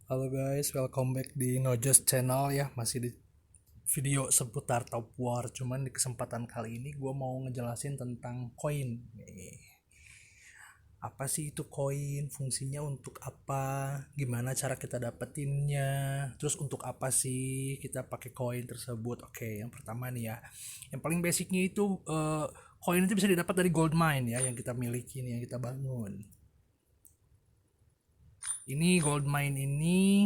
Halo guys, welcome back di Nojos Channel ya. Masih di video seputar Top War. Cuman di kesempatan kali ini gue mau ngejelasin tentang koin. Nih, apa sih itu koin? Fungsinya untuk apa? Gimana cara kita dapetinnya? Terus untuk apa sih kita pakai koin tersebut? Oke, yang pertama nih ya. Yang paling basicnya itu koin itu bisa didapat dari gold mine ya, yang kita miliki nih, yang kita bangun. Ini gold mine ini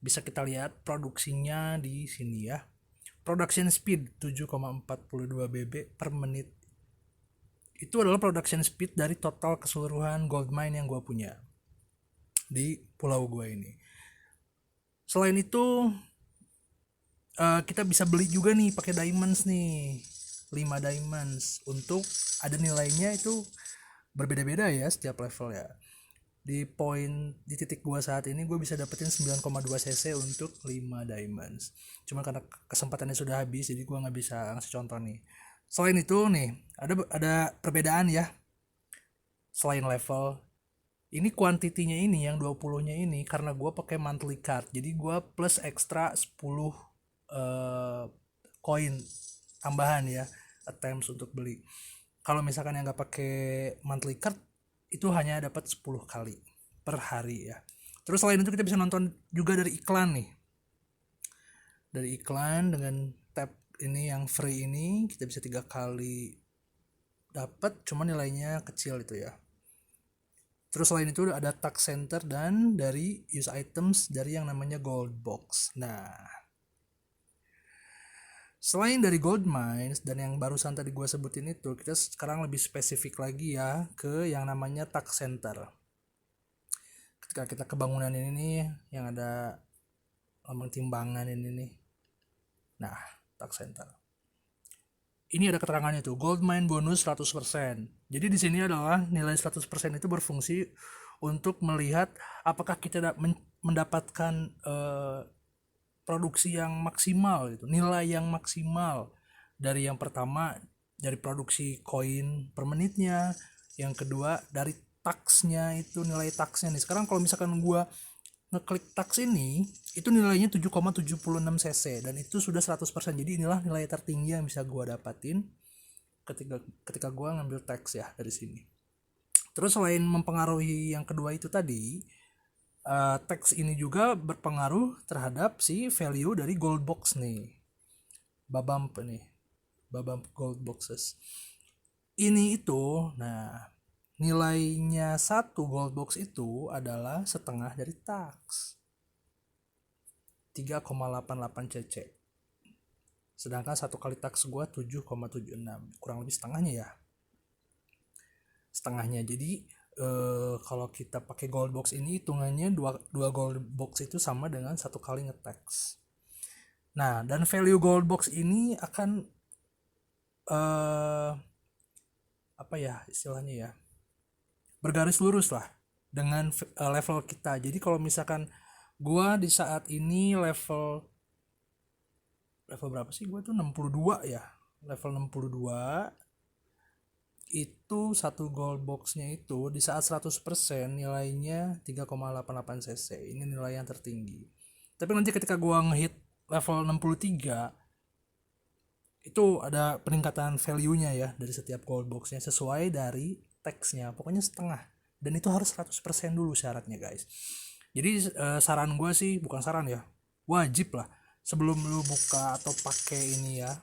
bisa kita lihat produksinya di sini ya. Production speed 7,42 BB per menit. Itu adalah production speed dari total keseluruhan gold mine yang gue punya di pulau gue ini. Selain itu kita bisa beli juga nih pakai diamonds nih, 5 diamonds untuk ada nilainya itu berbeda-beda ya setiap level ya. Di poin di titik gua saat ini gue bisa dapetin 9,2 cc untuk 5 diamonds. Cuma karena kesempatannya sudah habis jadi gua nggak bisa ngasih contoh nih. Selain itu nih ada perbedaan ya. Selain level ini kuantitinya ini yang 20-nya ini karena gua pakai monthly card. Jadi gua plus ekstra 10 koin tambahan ya, attempts untuk beli. Kalau misalkan yang nggak pakai monthly card itu hanya dapat 10 kali per hari ya. Terus selain itu kita bisa nonton juga dari iklan nih. Dari iklan dengan tab ini yang free ini kita bisa 3 kali dapat, cuma nilainya kecil itu ya. Terus selain itu ada tax center dan dari use items dari yang namanya gold box. Nah, selain dari gold mines dan yang barusan tadi gue sebutin itu, kita sekarang lebih spesifik lagi ya ke yang namanya tax center. Ketika kita kebangunan ini nih yang ada lambang timbangan ini nih. Nah, tax center. Ini ada keterangannya tuh, gold mine bonus 100%. Jadi di sini adalah nilai 100% itu berfungsi untuk melihat apakah kita mendapatkan produksi yang maksimal gitu, nilai yang maksimal dari yang pertama dari produksi koin per menitnya, yang kedua dari taxnya itu nilai taxnya nih. Sekarang kalau misalkan gua ngeklik tax ini itu nilainya 7,76 cc dan itu sudah 100%. Jadi inilah nilai tertinggi yang bisa gua dapatin ketika gua ngambil tax ya dari sini. Terus selain mempengaruhi yang kedua itu tadi, tax ini juga berpengaruh terhadap si value dari gold box nih, babamp nih, babamp gold boxes ini itu. Nah, nilainya satu gold box itu adalah setengah dari tax, 3,88 cc, sedangkan satu kali tax gua 7,76, kurang lebih setengahnya. Jadi kalau kita pakai gold box ini hitungannya dua gold box itu sama dengan satu kali nge-tax. Nah, dan value gold box ini akan apa ya istilahnya ya, bergaris lurus lah dengan level kita. Jadi kalau misalkan gua di saat ini level berapa sih, gua tuh 62 ya, level 62 itu satu gold boxnya itu di saat 100% nilainya 3,88 cc. Ini nilai yang tertinggi. Tapi nanti ketika gua ngehit level 63 itu ada peningkatan value-nya ya dari setiap gold boxnya sesuai dari teksnya. Pokoknya setengah. Dan itu harus 100% dulu syaratnya guys. Jadi saran gue sih, bukan saran ya, wajib lah sebelum lu buka atau pakai ini ya,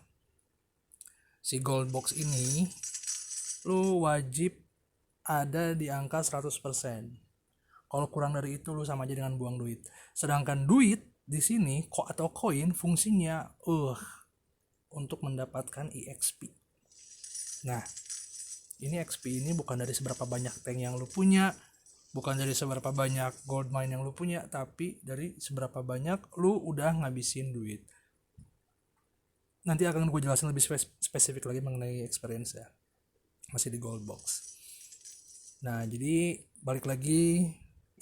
si gold box ini, lu wajib ada di angka 100%. Kalau kurang dari itu lu sama aja dengan buang duit. Sedangkan duit di sini atau koin fungsinya untuk mendapatkan EXP. Nah, ini XP ini bukan dari seberapa banyak tank yang lu punya, bukan dari seberapa banyak gold mine yang lu punya, tapi dari seberapa banyak lu udah ngabisin duit. Nanti akan gue jelasin lebih spesifik lagi mengenai experience ya, masih di gold box. Nah, jadi balik lagi,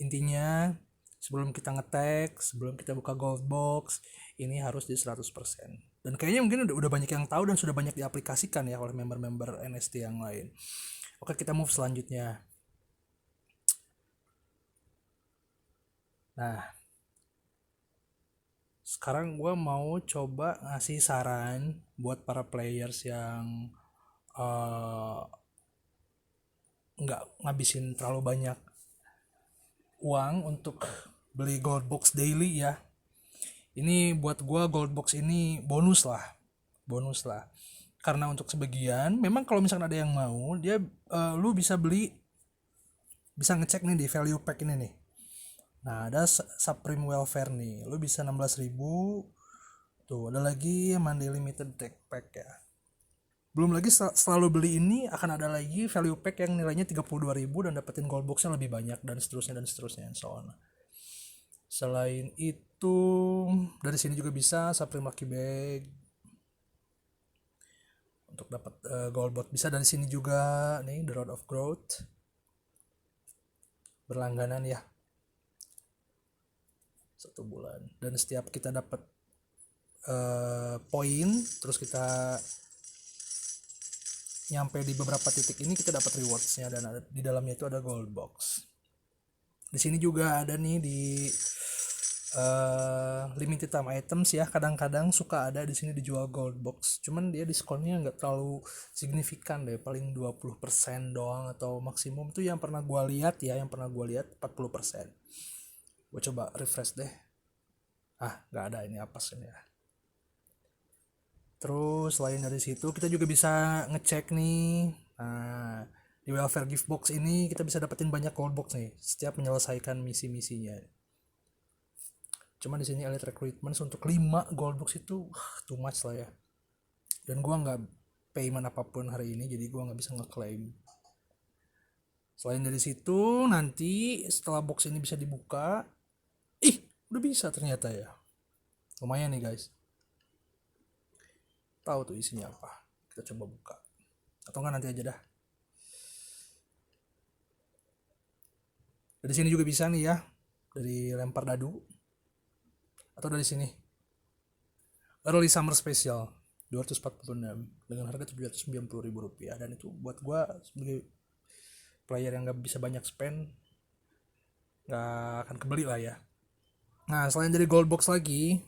intinya sebelum kita ngetek, sebelum kita buka gold box, ini harus di 100%. Dan kayaknya mungkin udah banyak yang tahu dan sudah banyak diaplikasikan ya oleh member-member NST yang lain. Oke, kita move selanjutnya. Nah, sekarang gue mau coba ngasih saran buat para players yang nggak ngabisin terlalu banyak uang untuk beli gold box daily ya. Ini buat gue gold box ini bonus lah, karena untuk sebagian memang kalau misalkan ada yang mau dia lu bisa beli, bisa ngecek nih di value pack ini nih. Nah ada Supreme Welfare nih, lu bisa 16.000. Tuh ada lagi Monday Limited Tech Pack ya. Belum lagi selalu beli ini akan ada lagi value pack yang nilainya 32.000 dan dapetin gold boxnya lebih banyak dan seterusnya and so on. Selain itu dari sini juga bisa Supreme Lucky Bag untuk dapat gold box. Bisa dari sini juga nih The Road of Growth, berlangganan ya 1 bulan, dan setiap kita dapat poin terus kita nyampe di beberapa titik ini kita dapat rewardsnya, dan di dalamnya itu ada gold box. Di sini juga ada nih di limited time items ya, kadang-kadang suka ada di sini dijual gold box, cuman dia diskonnya nggak terlalu signifikan deh, paling 20% doang, atau maksimum tuh yang pernah gue lihat 40%. Gue coba refresh deh, nggak ada, ini apes ini ya. Terus selain dari situ kita juga bisa ngecek nih. Nah, di welfare gift box ini kita bisa dapetin banyak gold box nih setiap menyelesaikan misi-misinya. Cuma di sini elite recruitment untuk 5 gold box itu too much lah ya. Dan gua nggak payment apapun hari ini, jadi gua nggak bisa ngeklaim. Selain dari situ nanti setelah box ini bisa dibuka, udah bisa ternyata ya. Lumayan nih guys. Tahu tuh isinya apa, kita coba buka, atau enggak nanti aja dah. Dari sini juga bisa nih ya, dari lempar dadu, atau dari sini early summer special 246 dengan harga Rp790.000, dan itu buat gua sebagai player yang nggak bisa banyak spend nggak akan kebeli lah ya. Nah selain dari gold box lagi,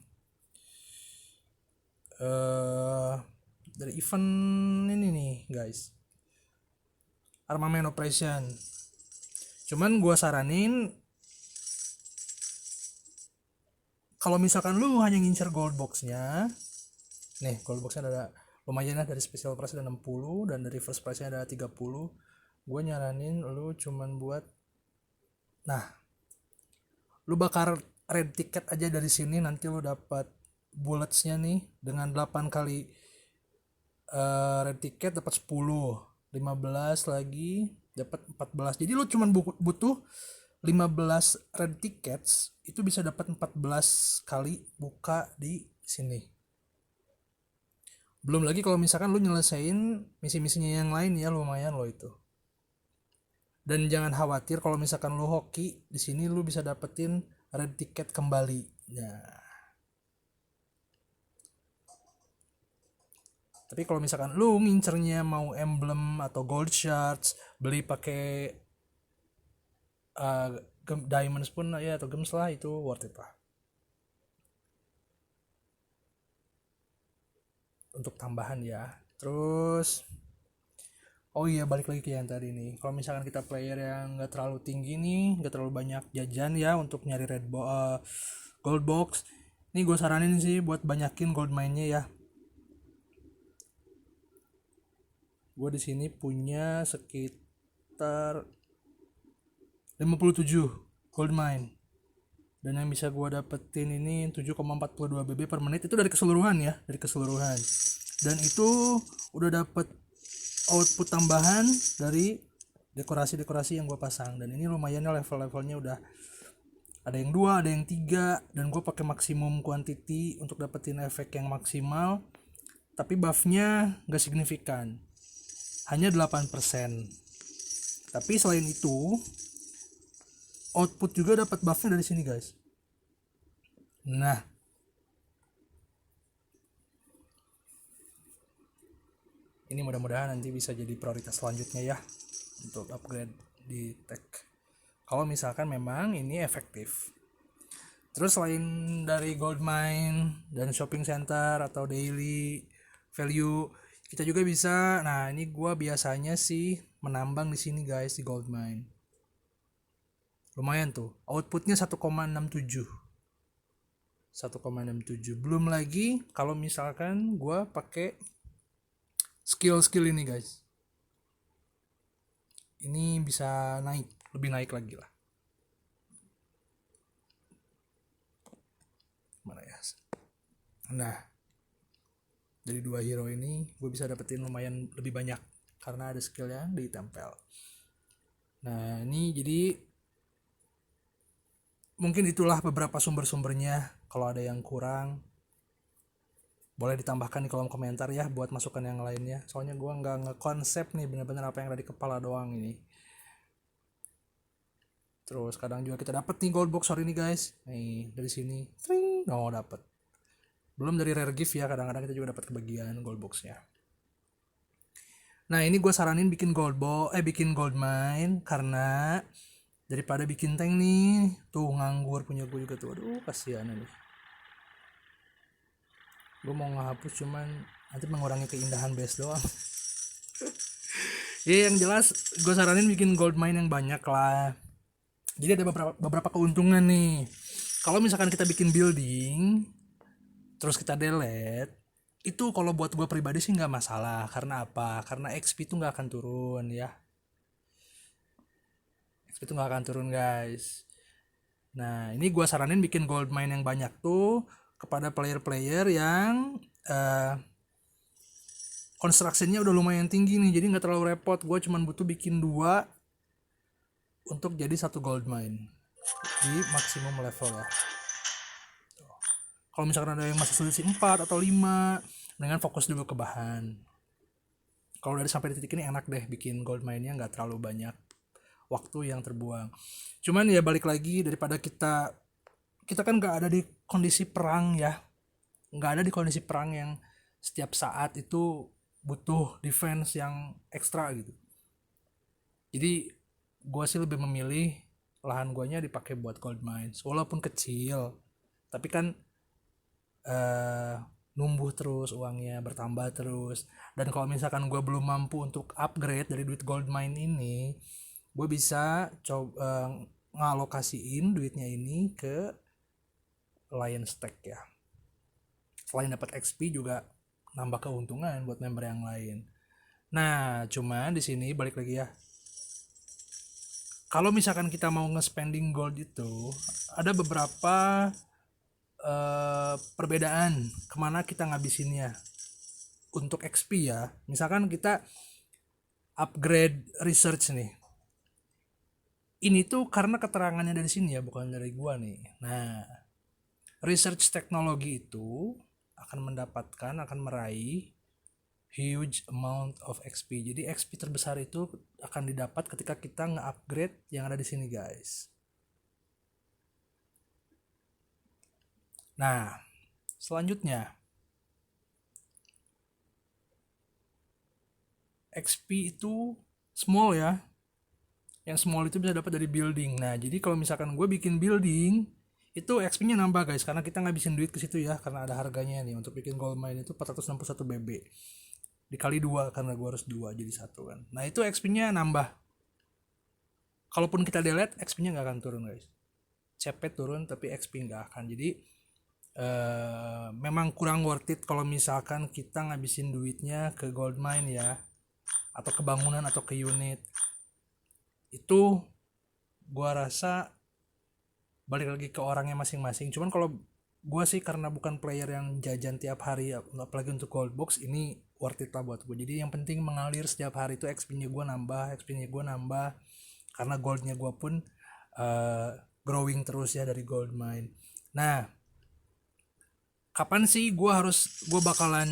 dari event ini nih guys, armament operation. Cuman gue saranin kalau misalkan lu hanya ngincer gold boxnya, nih gold boxnya ada lumayan lah, dari special price ada 60 dan dari first price nya ada 30. Gue nyaranin lu cuman buat, lu bakar red ticket aja dari sini, nanti lu dapat bulletsnya nih dengan 8 kali red ticket dapat 10, 15 lagi dapat 14. Jadi lu cuma butuh 15 red tickets itu bisa dapat 14 kali buka di sini. Belum lagi kalau misalkan lu nyelesain misi-misinya yang lain ya, lumayan lo itu. Dan jangan khawatir kalau misalkan lu hoki, di sini lu bisa dapetin red ticket kembali. Nah, tapi kalau misalkan lu ngincernya mau emblem atau gold shards, beli pakai diamonds pun ya, atau gems lah, itu worth it lah untuk tambahan ya. Terus oh iya, balik lagi ke yang tadi nih, kalau misalkan kita player yang nggak terlalu tinggi nih, nggak terlalu banyak jajan ya untuk nyari gold box, ini gue saranin sih buat banyakin gold mine-nya ya. Gue di sini punya sekitar 57 gold mine, dan yang bisa gue dapetin ini 7,42 BB per menit, itu dari keseluruhan ya, dan itu udah dapet output tambahan dari dekorasi yang gue pasang, dan ini lumayan ya, levelnya udah ada yang 2, ada yang 3, dan gue pakai maksimum quantity untuk dapetin efek yang maksimal, tapi buffnya gak signifikan, hanya 8%. Tapi selain itu output juga dapat buffnya dari sini guys. Nah, ini mudah-mudahan nanti bisa jadi prioritas selanjutnya ya untuk upgrade di tech, kalau misalkan memang ini efektif. Terus selain dari gold mine dan shopping center atau daily value, kita juga bisa, nah ini gua biasanya sih menambang di sini guys, di gold mine. Lumayan tuh, outputnya 1,67. Belum lagi kalau misalkan gua pakai skill ini guys. Ini bisa naik, lebih naik lagi lah. Mana ya? Nah, dari 2 hero ini gue bisa dapetin lumayan lebih banyak karena ada skill yang ditempel. Nah, ini jadi mungkin itulah beberapa sumber-sumbernya. Kalau ada yang kurang boleh ditambahkan di kolom komentar ya buat masukan yang lainnya. Soalnya gue nggak ngekonsep nih bener-bener apa yang ada di kepala doang ini. Terus kadang juga kita dapet nih gold box hari ini guys. Nih dari sini, tring, dapet. Belum dari rare gift ya, kadang-kadang kita juga dapat kebagian gold boxnya. Nah ini gue saranin bikin bikin gold mine karena daripada bikin tank nih, tuh nganggur punya gue juga tuh, aduh kasihan nih. Gue mau ngehapus cuman nanti mengurangi keindahan base doang. Ya yang jelas gue saranin bikin gold mine yang banyak lah. Jadi ada beberapa keuntungan nih. Kalau misalkan kita bikin building terus kita delete, itu kalau buat gue pribadi sih nggak masalah. Karena apa? Karena XP itu nggak akan turun ya. XP itu nggak akan turun guys. Nah ini gue saranin bikin gold mine yang banyak tuh kepada player-player yang constructionnya udah lumayan tinggi nih, jadi nggak terlalu repot. Gue cuman butuh bikin 2 untuk jadi 1 gold mine di maksimum level ya. Kalau misalkan ada yang masih sulit sih 4 atau 5, dengan fokus dulu ke bahan. Kalau dari sampai di titik ini enak deh bikin gold mine-nya, nggak terlalu banyak waktu yang terbuang. Cuman ya balik lagi, daripada kita kan nggak ada di kondisi perang ya, nggak ada di kondisi perang yang setiap saat itu butuh defense yang ekstra gitu. Jadi gue sih lebih memilih lahan guanya dipakai buat gold mines, walaupun kecil tapi kan numbuh terus uangnya, bertambah terus. Dan kalau misalkan gue belum mampu untuk upgrade dari duit gold mine ini, gue bisa coba ngalokasiin duitnya ini ke Lion Stack ya. Selain dapat XP juga nambah keuntungan buat member yang lain. Nah, cuman di sini balik lagi ya. Kalau misalkan kita mau nge-spending gold itu, ada beberapa perbedaan kemana kita ngabisinnya. Untuk XP ya, misalkan kita upgrade research nih. Ini tuh karena keterangannya dari sini ya, bukan dari gua nih. Nah, research teknologi itu akan meraih huge amount of XP. Jadi XP terbesar itu akan didapat ketika kita nge-upgrade yang ada di sini guys. Nah, selanjutnya XP itu small ya. Yang small itu bisa dapat dari building. Nah, jadi kalau misalkan gue bikin building, itu XP-nya nambah guys, karena kita ngabisin duit ke situ ya, karena ada harganya nih. Untuk bikin gold mine itu 461 BB dikali 2, karena gue harus 2 jadi 1 kan. Nah itu XP-nya nambah. Kalaupun kita delete, XP-nya nggak akan turun guys. CP turun tapi XP nggak akan. Jadi memang kurang worth it kalau misalkan kita ngabisin duitnya ke gold mine ya, atau ke bangunan atau ke unit. Itu gue rasa balik lagi ke orangnya masing-masing. Cuman kalau gue sih karena bukan player yang jajan tiap hari, apalagi untuk gold box, ini worth it lah buat gue. Jadi yang penting mengalir setiap hari itu XP-nya gue nambah, karena goldnya gue pun growing terus ya dari gold mine. Nah, kapan sih gue bakalan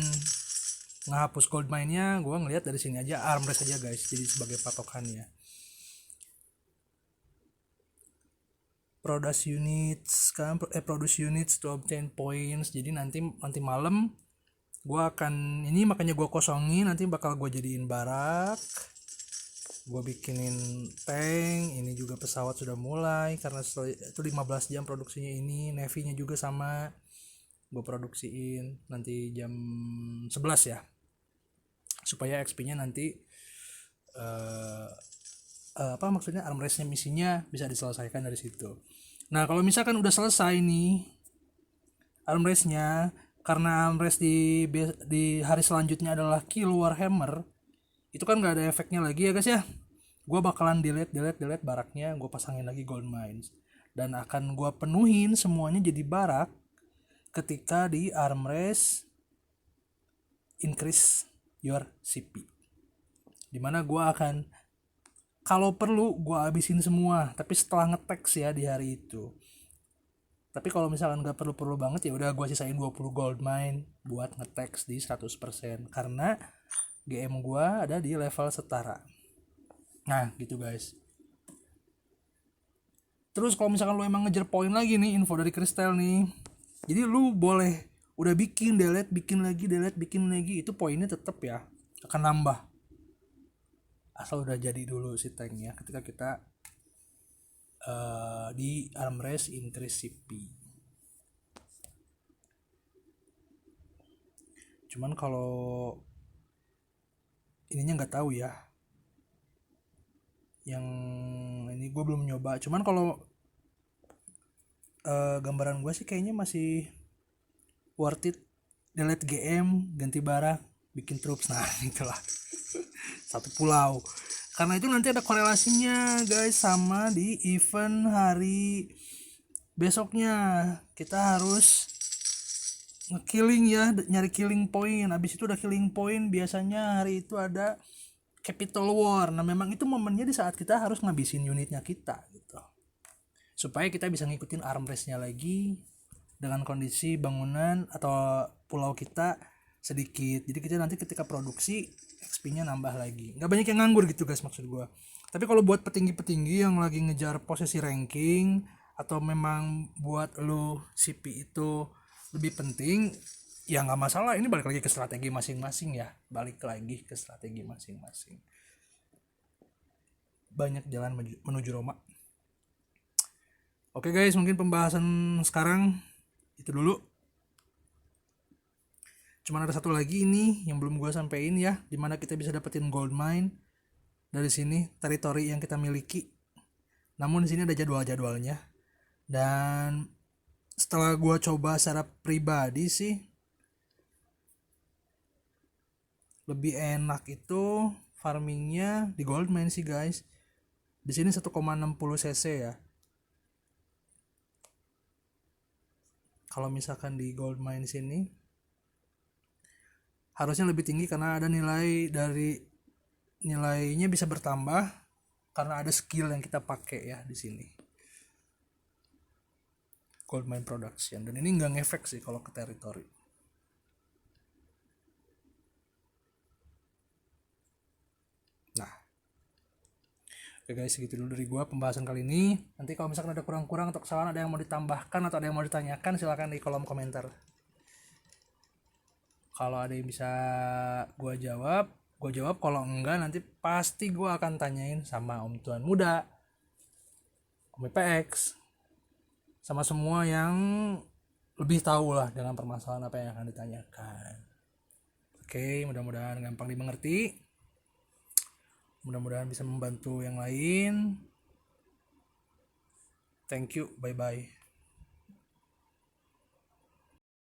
ngehapus gold mine-nya? Gue ngelihat dari sini aja, armrest aja guys, jadi sebagai patokannya. Produce units to obtain points. Jadi nanti malam gue akan ini, makanya gue kosongin, nanti bakal gue jadiin barak. gue bikinin tank, ini juga pesawat sudah mulai karena itu 15 jam produksinya. Ini Navy-nya juga sama, gue produksiin nanti jam 11 ya, supaya XP-nya nanti apa maksudnya armrestnya misinya bisa diselesaikan dari situ. Nah kalau misalkan udah selesai nih armrestnya, karena armrest di hari selanjutnya adalah Kill Warhammer, itu kan nggak ada efeknya lagi ya guys ya. Gue bakalan delete baraknya, gue pasangin lagi gold mines, dan akan gue penuhin semuanya jadi barak ketika di armrest increase your CP, dimana gue akan kalau perlu gue habisin semua, tapi setelah nge-tax ya di hari itu. Tapi kalau misalkan gak perlu banget ya udah gue sisain 20 gold mine buat nge-tax di 100%, karena GM gue ada di level setara. Nah gitu guys. Terus kalau misalkan lu emang ngejar poin lagi nih, info dari Kristal nih, jadi lu boleh udah bikin delete, bikin lagi, itu poinnya tetap ya akan nambah, asal udah jadi dulu si tanknya ketika kita di armrest increase CP. Cuman kalau ininya nggak tahu ya, yang ini gue belum nyoba. Cuman kalau gambaran gue sih kayaknya masih worth it delete GM, ganti barak, bikin troops. Nah itulah satu pulau, karena itu nanti ada korelasinya guys sama di event hari besoknya. Kita harus nge-killing ya, nyari killing point. Abis itu udah killing point, biasanya hari itu ada capital war. Nah memang itu momennya di saat kita harus ngabisin unitnya kita gitu, supaya kita bisa ngikutin armrestnya lagi dengan kondisi bangunan atau pulau kita sedikit. Jadi kita nanti ketika produksi XP-nya nambah lagi, nggak banyak yang nganggur gitu guys maksud gue. Tapi kalau buat petinggi-petinggi yang lagi ngejar posisi ranking, atau memang buat lo CP itu lebih penting, ya nggak masalah. Ini balik lagi ke strategi masing-masing ya, banyak jalan menuju Roma. Oke guys, mungkin pembahasan sekarang itu dulu. Cuman ada satu lagi ini yang belum gue sampein ya, dimana kita bisa dapetin gold mine dari sini, teritori yang kita miliki. Namun di sini ada jadwalnya, dan setelah gue coba secara pribadi sih, lebih enak itu farmingnya di gold mine sih guys. Di sini 1,60 cc ya. Kalau misalkan di gold mine sini harusnya lebih tinggi, karena ada nilainya bisa bertambah karena ada skill yang kita pakai ya di sini, gold mine production. Dan ini nggak ngefek sih kalau ke teritori. Nah oke guys, segitu dulu dari gua pembahasan kali ini. Nanti kalau misalkan ada kurang-kurang atau kesalahan, ada yang mau ditambahkan atau ada yang mau ditanyakan, silakan di kolom komentar. Kalau ada yang bisa gue jawab. Kalau enggak nanti pasti gue akan tanyain sama Om Tuan Muda, Om IPX, sama semua yang lebih tahu lah dengan permasalahan apa yang akan ditanyakan. Oke, mudah-mudahan gampang dimengerti, mudah-mudahan bisa membantu yang lain. Thank you, bye-bye.